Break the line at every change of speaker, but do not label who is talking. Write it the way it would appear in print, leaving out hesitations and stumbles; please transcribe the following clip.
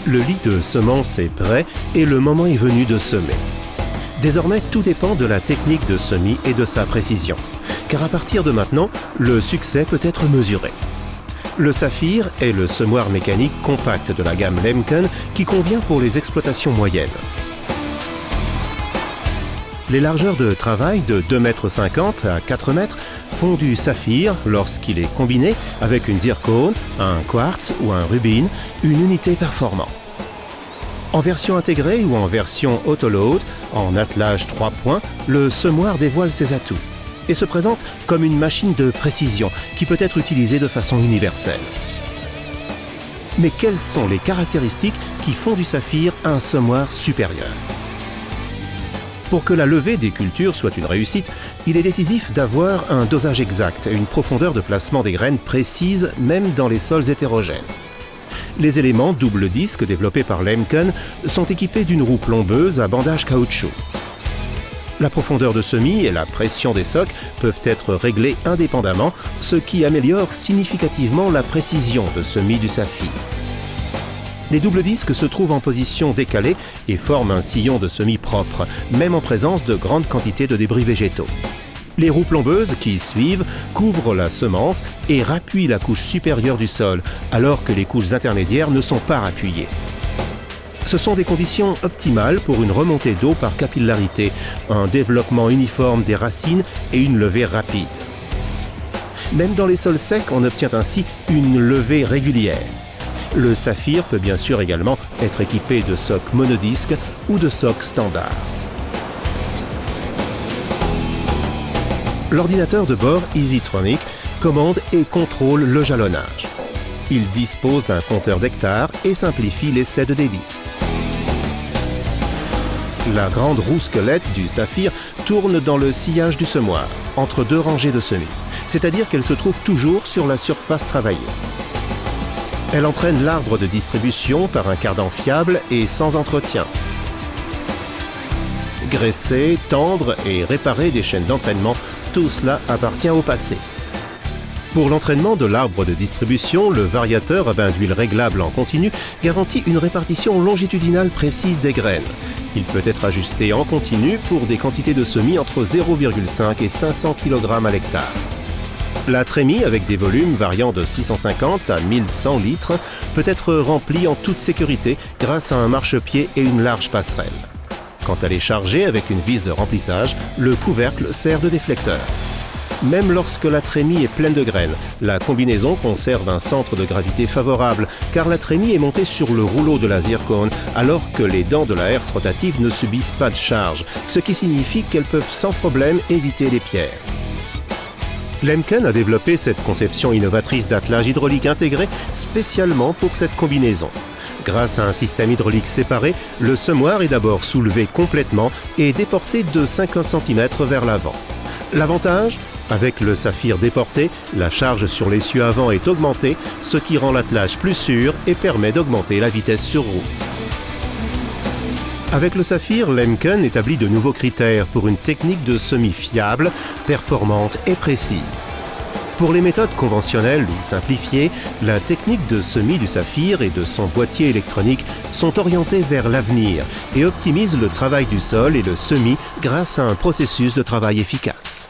Le lit de semences est prêt et le moment est venu de semer. Désormais, tout dépend de la technique de semis et de sa précision, car à partir de maintenant, le succès peut être mesuré. Le Saphir est le semoir mécanique compact de la gamme Lemken qui convient pour les exploitations moyennes. Les largeurs de travail de 2,50 m à 4 m font du saphir, lorsqu'il est combiné avec une zircone, un quartz ou un rubine, une unité performante. En version intégrée ou en version autoload, en attelage 3 points, le semoir dévoile ses atouts et se présente comme une machine de précision qui peut être utilisée de façon universelle. Mais quelles sont les caractéristiques qui font du Saphir un semoir supérieur ? Pour que la levée des cultures soit une réussite, il est décisif d'avoir un dosage exact et une profondeur de placement des graines précise même dans les sols hétérogènes. Les éléments double disque développés par Lemken sont équipés d'une roue plombeuse à bandage caoutchouc. La profondeur de semis et la pression des socs peuvent être réglés indépendamment, ce qui améliore significativement la précision de semis du Saphir. Les doubles disques se trouvent en position décalée et forment un sillon de semis propre, même en présence de grandes quantités de débris végétaux. Les roues plombeuses qui suivent couvrent la semence et rappuient la couche supérieure du sol, alors que les couches intermédiaires ne sont pas rappuyées. Ce sont des conditions optimales pour une remontée d'eau par capillarité, un développement uniforme des racines et une levée rapide. Même dans les sols secs, on obtient ainsi une levée régulière. Le Saphir peut bien sûr également être équipé de socs monodisques ou de socs standards. L'ordinateur de bord EasyTronic commande et contrôle le jalonnage. Il dispose d'un compteur d'hectares et simplifie l'essai de débit. La grande roue squelette du Saphir tourne dans le sillage du semoir, entre deux rangées de semis, c'est-à-dire qu'elle se trouve toujours sur la surface travaillée. Elle entraîne l'arbre de distribution par un cardan fiable et sans entretien. Graisser, tendre et réparer des chaînes d'entraînement, tout cela appartient au passé. Pour l'entraînement de l'arbre de distribution, le variateur à bain d'huile réglable en continu garantit une répartition longitudinale précise des graines. Il peut être ajusté en continu pour des quantités de semis entre 0,5 et 500 kg à l'hectare. La trémie, avec des volumes variant de 650 à 1100 litres, peut être remplie en toute sécurité grâce à un marchepied et une large passerelle. Quand elle est chargée avec une vis de remplissage, le couvercle sert de déflecteur. Même lorsque la trémie est pleine de graines, la combinaison conserve un centre de gravité favorable, car la trémie est montée sur le rouleau de la zircone, alors que les dents de la herse rotative ne subissent pas de charge, ce qui signifie qu'elles peuvent sans problème éviter les pierres. Lemken a développé cette conception innovatrice d'attelage hydraulique intégré spécialement pour cette combinaison. Grâce à un système hydraulique séparé, le semoir est d'abord soulevé complètement et déporté de 50 cm vers l'avant. L'avantage ? Avec le Saphir déporté, la charge sur l'essieu avant est augmentée, ce qui rend l'attelage plus sûr et permet d'augmenter la vitesse sur roue. Avec le Saphir, Lemken établit de nouveaux critères pour une technique de semis fiable, performante et précise. Pour les méthodes conventionnelles ou simplifiées, la technique de semis du Saphir et de son boîtier électronique sont orientées vers l'avenir et optimisent le travail du sol et le semis grâce à un processus de travail efficace.